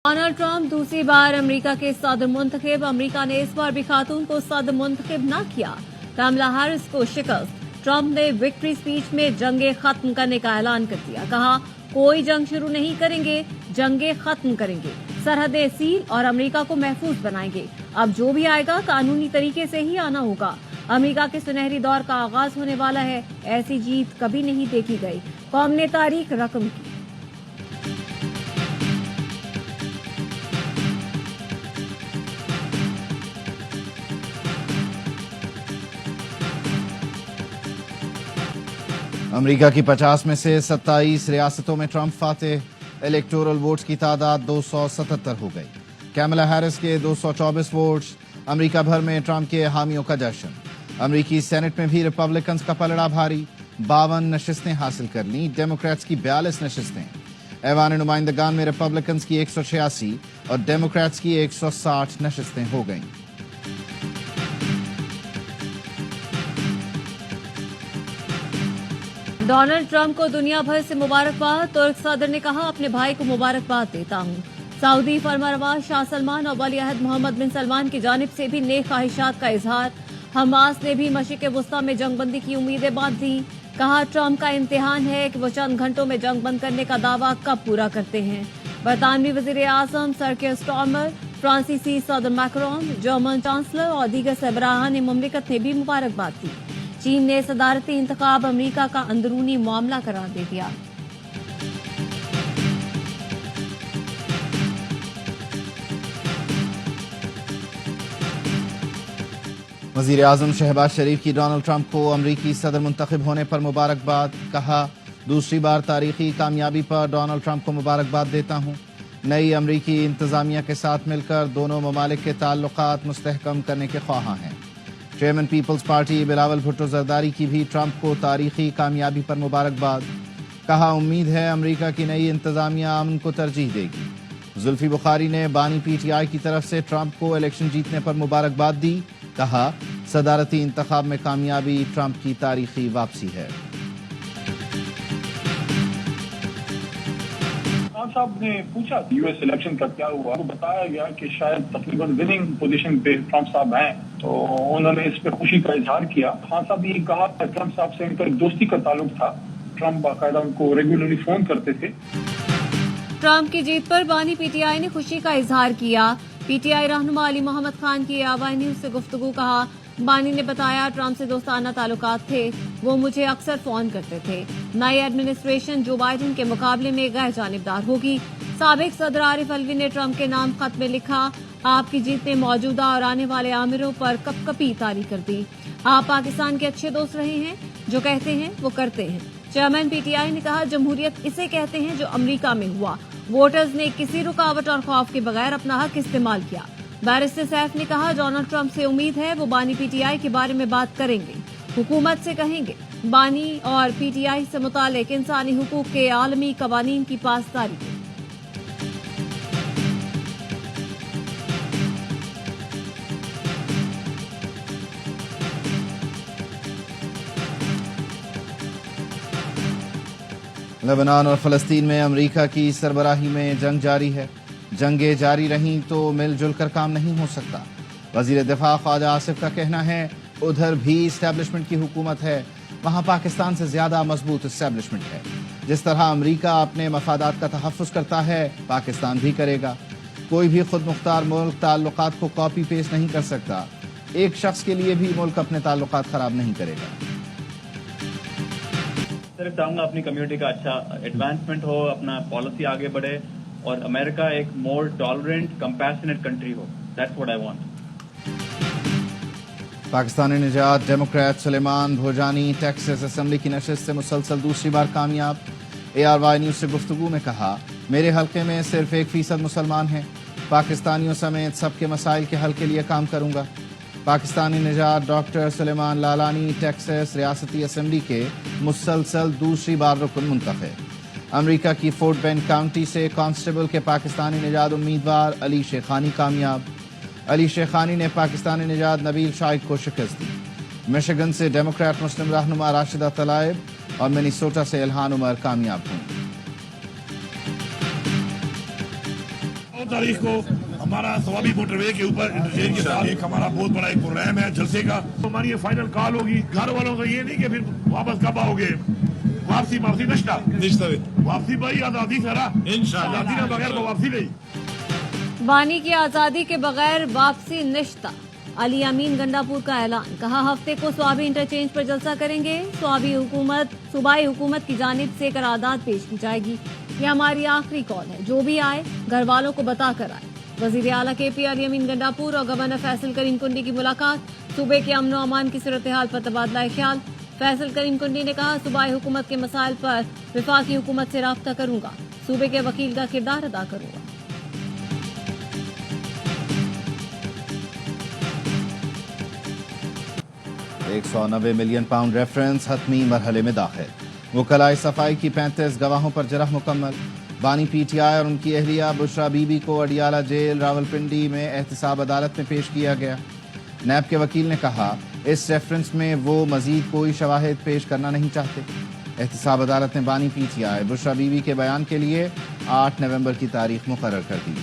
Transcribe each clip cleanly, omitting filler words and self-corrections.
Donald Trump दूसरी बार America के सदर मुंतखब। अमेरिका ने इस बार भी खातून को सदर मुंतखब न किया। कमला हैरिस को शिकस्त। ट्रंप ने विक्ट्री स्पीच में जंगे खत्म करने का ऐलान कर दिया। कहा, कोई जंग शुरू नहीं करेंगे, जंगे खत्म करेंगे, सरहदें सील और अमेरिका को महफूज बनाएंगे। अब जो भी आएगा कानूनी तरीके से ही आना होगा। अमेरिका के सुनहरी दौर का आगाज होने वाला है। ऐसी जीत कभी नहीं देखी गई। कौम ने तारीख रकम की। अमेरिका की 50 में से 27 रियासतों में ट्रंप फातेह। इलेक्टोरल वोट्स की तादाद 277 हो गई। कैमला हैरिस के 224 वोट्स। अमेरिका भर में ट्रंप के हामियों का जश्न। अमेरिकी सेनेट में भी रिपब्लिकन्स का पलड़ा भारी। 52 नशिस्तें हासिल कर ली। डेमोक्रेट्स की 42 नशिस्तें। ऐवान नुमाइंदगान में रिपब्लिकन्स की 186 और डेमोक्रेट्स की 160 नशिस्तें हो गईं। डोनाल्ड ट्रंप को दुनिया भर से मुबारकबाद। तुर्क सदर ने कहा, अपने भाई को मुबारकबाद देता हूं। सऊदी फरमानरवा शाह सलमान और वली अहद मोहम्मद बिन सलमान की जानिब से भी नेक ख्वाहिशात का इजहार। हमास ने भी मशरिक़ वस्ता में जंगबंदी की उम्मीदें बांध दी। कहा, ट्रंप का इम्तिहान है कि वो चंद घंटों में जंग बंद करने का दावा कब पूरा करते हैं। बरतानवी वज़ीर आज़म सर केयर स्टारमर, फ्रांसीसी सदर मैक्रोन, जर्मन चांसलर और दीगर सरबराहान मुमलिकत ने भी मुबारकबाद दी। चीन ने सदारती इंतखाब अमेरिका का अंदरूनी मामला करार दे दिया। वज़ीर आज़म शहबाज शरीफ की डोनाल्ड ट्रंप को अमरीकी सदर मुंतखब होने पर मुबारकबाद। कहा, दूसरी बार तारीखी कामयाबी पर डोनाल्ड ट्रंप को मुबारकबाद देता हूं। नई अमरीकी इंतजामिया के साथ मिलकर दोनों ममालिक के ताल्लुकात मुस्तहकम करने के ख्वाहां हैं। चेयरमैन पीपल्स पार्टी बिलावल भुट्टो जरदारी की भी ट्रंप को तारीखी कामयाबी पर मुबारकबाद। कहा, उम्मीद है अमेरिका की नई इंतजामिया अमन को तरजीह देगी। जुल्फी बुखारी ने बानी पीटीआई की तरफ से ट्रंप को इलेक्शन जीतने पर मुबारकबाद दी। कहा, सदारती इंतखाब में कामयाबी ट्रंप की तारीखी वापसी है। खान साहब ने पूछा यूएस इलेक्शन का क्या हुआ, तो बताया गया कि शायद तकरीबन विनिंग पोजीशन पे ट्रंप साहब हैं, तो उन्होंने इस पे खुशी का इजहार किया। खान साहब ने ये कहा कि ट्रंप साहब से इनका एक दोस्ती का ताल्लुक था। ट्रंप बाकायदा उनको रेगुलरली फोन करते थे। ट्रंप की जीत पर बानी पीटीआई ने खुशी का इजहार किया। पीटीआई रहनुमा अली मोहम्मद खान की आवाज़ न्यूज से गुफ्तगू। कहा, बानी ने बताया, ट्रंप से दोस्ताना ताल्लुकात थे, वो मुझे अक्सर फोन करते थे। नई एडमिनिस्ट्रेशन जो बाइडेन के मुकाबले में गैर जानिबदार होगी। साबिक सदर आरिफ अलवी ने ट्रंप के नाम खत में लिखा, आपकी जीत ने मौजूदा और आने वाले आमिरों पर कपकपी तारी कर दी। आप पाकिस्तान के अच्छे दोस्त रहे हैं, जो कहते हैं वो करते हैं। चेयरमैन पीटीआई ने कहा, जमहूरियत इसे कहते हैं जो अमेरिका में हुआ। वोटर्स ने किसी रुकावट और खौफ के बगैर अपना हक इस्तेमाल किया। बैरिस्टर सैफ ने कहा, डोनाल्ड ट्रंप से उम्मीद है वो बानी पीटीआई के बारे में बात करेंगे, हुकूमत से कहेंगे बानी और पीटीआई से मुतालिक इंसानी हुकूक के आलमी कवानीन की पासदारी की। लेबनान और फलस्तीन में अमेरिका की सरबराही में जंग जारी है। जंगें जारी रहीं तो मिलजुल कर काम नहीं हो सकता। वजीर दिफा ख्वाजा आसिफ का कहना है, उधर भी इस्टेब्लिशमेंट की हुकूमत है, वहाँ पाकिस्तान से ज्यादा मजबूत इस्टेब्लिशमेंट है। जिस तरह अमेरिका अपने मफादात का तहफ़्फ़ुज़ करता है, पाकिस्तान भी करेगा। कोई भी खुद मुख्तार मुल्क ताल्लुकात को कॉपी पेस्ट नहीं कर सकता। एक शख्स के लिए भी मुल्क अपने ताल्लुकात खराब नहीं करेगा। सिर्फ चाहूंगा अपनी कम्युनिटी का अच्छा एडवांसमेंट हो, अपना पॉलिसी आगे बढ़े और अमेरिका एक मोर टॉलरेंट कंपैशनेट कंट्री हो। That's what I want. Pakistani निजात Democrat Suleman Bhojani Texas assembly की नशिस्त से मुसलसल दूसरी बार कामयाब। ARY न्यूज से गुफ्तगू में कहा, मेरे हल्के में सिर्फ 1% मुसलमान हैं। पाकिस्तानियों समेत सबके मसाइल के हल के लिए काम करूंगा। पाकिस्तानी निजात डॉक्टर सुलेमान लालानी टेक्सास रियासती असेंबली के मुसलसल दूसरी बार रुकन मुंतखब। अमेरिका की फोर्ट बेंड काउंटी से कांस्टेबल के पाकिस्तानी निजात उम्मीदवार अली शेखानी कामयाब। अली शेखानी ने पाकिस्तानी निजात नबील शाइक को शिकस्त दी। मिशिगन से डेमोक्रेट मुस्लिम रहनुमा राशिदा तलाइब और मिनीसोटा से इल्हान उमर कामयाब हुई। तारीख को हमारा सवाबी मोटरवे के ऊपर इंटरचेंज के साथ एक हमारा बहुत बड़ा एक प्रोग्राम है जलसे का। तो हमारी ये फाइनल कॉल होगी घर वालों का, ये नहीं कि फिर वापस कब आओगे, वापसी नश्ता वापसी भाई आजादी सरा इंशाअल्लाह, आजादी के बगैर वापसी नहीं। बानी की आजादी के बगैर वापसी निश्ता। अली अमीन गंडापुर का ऐलान, कहा हफ्ते को स्वाबी इंटरचेंज पर जलसा करेंगे। सूबाई हुकूमत की जानिब से करारदाद पेश की जाएगी। ये हमारी आखिरी कॉल है, जो भी आए घर वालों को बता कर आए। वजीर आला KP अली अमीन गंडापुर और गवर्नर फैसल करीम कुंडी की मुलाकात, सूबे के अमन अमान की सूरत हाल पर तबादला ख्याल। फैसल करीम कुंडी ने कहा सूबाई हुकूमत के मसाइल पर विफाकी हुकूमत से राब्ता करूंगा, सूबे के वकील का किरदार अदा करूंगा। £190 मिलियन रेफरेंस हतमी मरहले में दाखिल। वकलाए सफाई की 35 गवाहों पर जरह मुकम्मल। बानी PTI और उनकी अहलिया बुशरा बीबी को अडियाला जेल रावलपिंडी में एहतसाब अदालत में पेश किया गया। नैब के वकील ने कहा इस रेफरेंस में वो मजीद कोई शवाहिद पेश करना नहीं चाहते। एहतसाब अदालत ने बानी PTI बुशरा बीबी के बयान के लिए 8 नवंबर की तारीख मुकर्रर कर दी।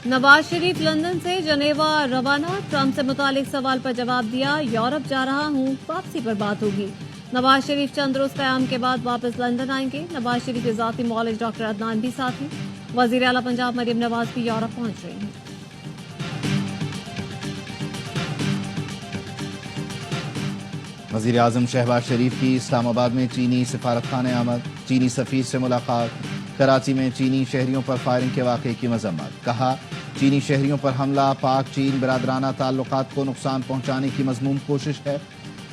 नवाज शरीफ लंदन से जनेवा रवाना, ट्रंप से मुतालिक सवाल पर जवाब दिया। यूरोप जा रहा हूँ, वापसी पर बात होगी। नवाज शरीफ चंद रोज कयाम के बाद वापस लंदन आएंगे। नवाज शरीफ के जाती मौलिज डॉक्टर अदनान भी साथ हैं। वजीर आला पंजाब मरियम नवाज भी यूरोप पहुंच रही हैं। वजीर आजम शहबाज शरीफ की इस्लामाबाद में चीनी सिफारतखाने आमद, चीनी सफीर से मुलाकात। कराची में चीनी शहरियों पर फायरिंग के वाक़े की मजम्मत, कहा चीनी शहरियों पर हमला पाक चीन बरादराना ताल्लुकात को नुकसान पहुंचाने की मजमूम कोशिश है।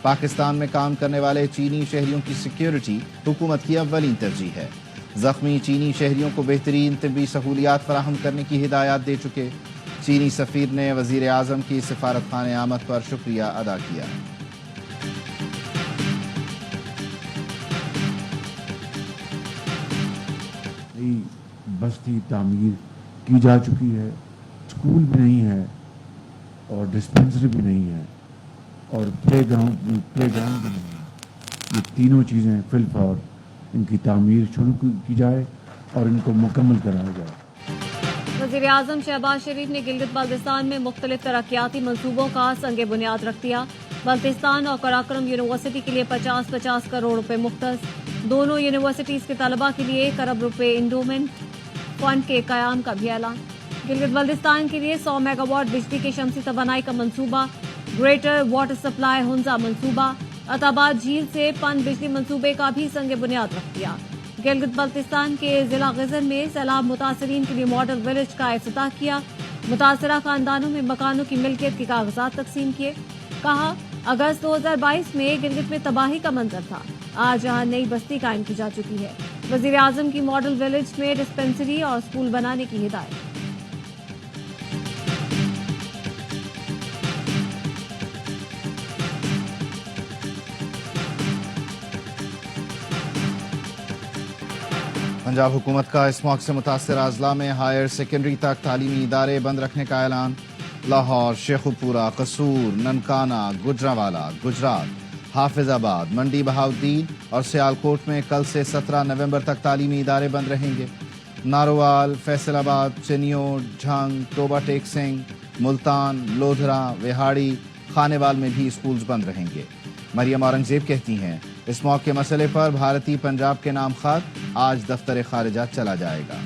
पाकिस्तान में काम करने वाले चीनी शहरियों की सिक्योरिटी हुकूमत की अव्वलीन तरजीह है। जख्मी चीनी शहरियों को बेहतरीन तिब्बी सहूलियात फराहम करने की हिदायत दे चुके चीनी सफीर ने वजीर आजम की सिफारतखाने आमद पर शुक्रिया अदा किया। बस्ती तामीर की जा चुकी है, स्कूल भी नहीं है और डिस्पेंसरी भी नहीं है और प्लेग्राउंड भी नहीं है। ये तीनों चीज़ें फिलफौर इनकी तामीर शुरू की जाए और इनको मुकम्मल कराया जाए। वज़ीर आज़म शहबाज शरीफ ने गिलगित बाल्टिस्तान में मुख्तलिफ तरक्याती मंसूबों का संग बुनियाद रख दिया। बाल्टिस्तान और कराक्रम यूनिवर्सिटी के लिए 50-50 करोड़ रुपए मुख्तस। दोनों यूनिवर्सिटीज के तलबा के लिए 1 अरब रुपए इंडोमेंट फंड के कयाम का भी ऐलान। गिलगित बाल्टिस्तान के लिए 100 मेगावाट बिजली के शमसी तवानाई का मंसूबा। ग्रेटर वाटर सप्लाई हुंजा मंसूबा। अताबाद झील से पन बिजली मंसूबे का भी संग बुनियाद रख दिया। गिलगित बाल्टिस्तान के जिला ग़ज़न में सैलाब मुतासरीन के लिए मॉडल विलेज का इफ्तिताह किया। मुतासरा खानदानों में मकानों की मिल्कियत के कागजात तकसीम किए। कहा अगस्त 2022 में गिलगित में तबाही का मंजर था, आज यहाँ नई बस्ती कायम की जा चुकी है। वज़ीर आज़म की मॉडल विलेज में डिस्पेंसरी और स्कूल बनाने की हिदायत। पंजाब हुकूमत का स्मॉग से मुतासर अजला में हायर सेकेंडरी तक तालीमी इदारे बंद रखने का ऐलान। लाहौर, शेखुपुरा, कसूर, ननकाना, गुजरावाला, गुजरात, हाफिजाबाद, मंडी बहाउद्दीन और सियालकोट में कल से 17 नवंबर तक तालीमी इदारे बंद रहेंगे। नारोवाल, फैसलाबाद, चिनियोट, झंग, टोबा टेक सिंह, मुल्तान, लोधरा, विहाड़ी, खानेवाल में भी स्कूल्स बंद रहेंगे। मरियम औरंगजेब कहती हैं इस मौके के मसले पर भारतीय पंजाब के नाम खत आज दफ्तर खारिजा चला जाएगा।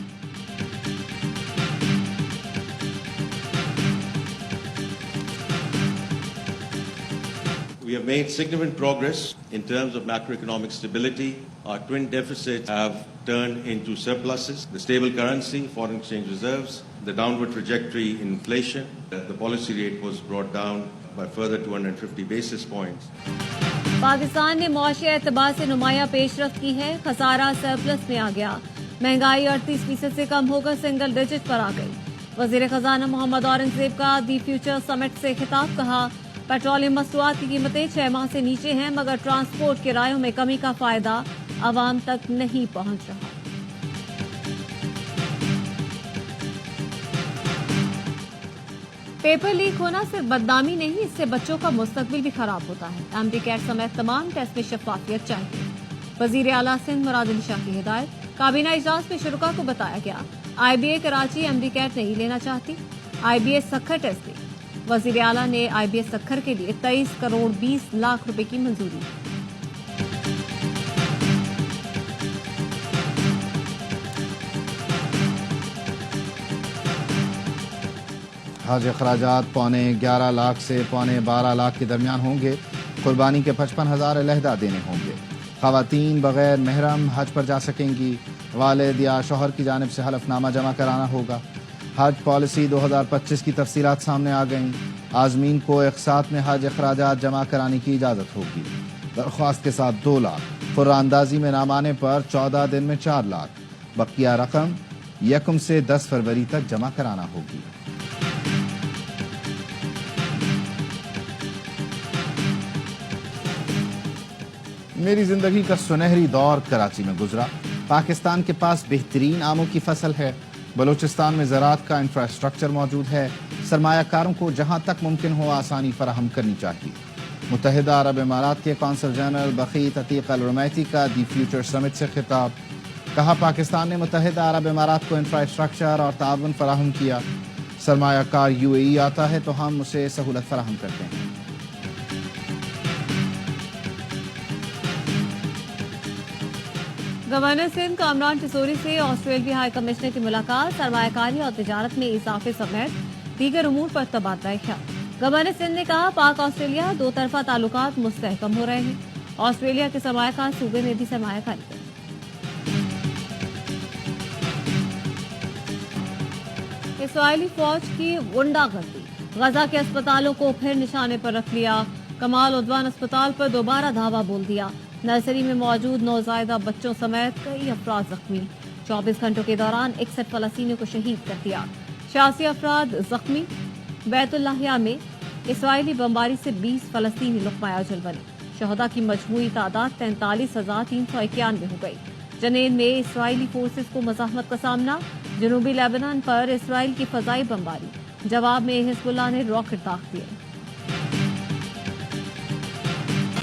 We have made significant progress in terms of macroeconomic stability. Our twin deficits have turned into surpluses. The stable currency, foreign exchange reserves, the downward trajectory in inflation. The policy rate was brought down by further 250 basis points. Pakistan ने मुआशी एतबार से नुमाया पेशरफ्त की है। खसारा surplus में आ गया। महंगाई 38% से कम होकर सिंगल डिजिट पर आ गई। वजीर खजाना मोहम्मद औरंगजेब का दी फ्यूचर समिट से खिताब। कहा पेट्रोलियम मसनूआत की कीमतें 6 माह से नीचे हैं, मगर ट्रांसपोर्ट किरायों में कमी का फायदा आवाम तक नहीं पहुंच रहा। पेपर लीक होना सिर्फ बदनामी नहीं, इससे बच्चों का मुस्तकबिल भी खराब होता है। एमडी कैट समेत तमाम टेस्ट में शफाफियत चाहिए। وزیر اعلیٰ سندھ مراد علی شاہ کی ہدایت۔ کابینہ اجلاس میں شرکاء کو بتایا گیا I B A Karachi M D CAT نہیں لینا چاہتی، I B S Sukkur test دی۔ وزیر اعلیٰ نے آئی بی ایس سکھر کے لیے 23 کروڑ 20 لاکھ روپے کی منظوری دی۔ حج اخراجات 11.25 لاکھ سے 12.25 لاکھ کے درمیان ہوں گے۔ قربانی کے 55,000 علیحدہ دینے ہوں گے۔ خواتین بغیر محرم حج پر جا سکیں گی۔ والد یا شوہر کی جانب سے حلف نامہ جمع کرانا ہوگا۔ حج پالیسی 2025 کی تفصیلات سامنے آ گئیں۔ عازمین کو ایک ساتھ میں حج اخراجات جمع کرانے کی اجازت ہوگی۔ درخواست کے ساتھ 2 لاکھ، قرعہ اندازی میں نام آنے پر 14 دن میں 4 لاکھ، بقیہ رقم 1 سے 10 فروری تک جمع کرانا ہوگی۔ میری زندگی کا سنہری دور کراچی میں گزرا۔ پاکستان کے پاس بہترین آموں کی فصل ہے۔ بلوچستان میں زراعت کا انفراسٹرکچر موجود ہے۔ سرمایہ کاروں کو جہاں تک ممکن ہو آسانی فراہم کرنی چاہیے۔ متحدہ عرب امارات کے قونصل جنرل بخیت عتیق الرمیتی کا دی فیوچر سمٹ سے خطاب۔ کہا پاکستان نے متحدہ عرب امارات کو انفراسٹرکچر اور تعاون فراہم کیا۔ سرمایہ کار یو اے ای آتا ہے تو ہم اسے سہولت فراہم کرتے ہیں۔ گورنر سندھ کامران ٹسوری سے آسٹریلوی ہائی کمشنر کی ملاقات۔ سرمایہ کاری اور تجارت میں اضافے سمیت دیگر امور پر تبادلہ خیال۔ گورنر سندھ نے کہا پاک آسٹریلیا 2 طرفہ تعلقات مستحکم ہو رہے ہیں۔ آسٹریلیا کے سرمایہ کار صوبے میں بھی سرمایہ کاری کریں۔ اسرائیلی فوج کی غنڈہ گردی، غزہ کے اسپتالوں کو پھر نشانے پر رکھ لیا۔ کمال عدوان اسپتال پر دوبارہ دھاوا بول دیا۔ نرسری میں موجود نوزائیدہ بچوں سمیت کئی افراد زخمی۔ 24 گھنٹوں کے دوران 61 فلسطینیوں کو شہید کر دیا۔ 86 افراد زخمی۔ بیت اللحیہ میں اسرائیلی بمباری سے 20 فلسطینی لقمہ اجل بنے۔ شہداء کی مجموعی تعداد 43,391 ہو گئی۔ جنین میں اسرائیلی فورسز کو مزاحمت کا سامنا۔ جنوبی لیبنان پر اسرائیل کی فضائی بمباری، جواب میں حزب اللہ نے راکٹ داغ دیے۔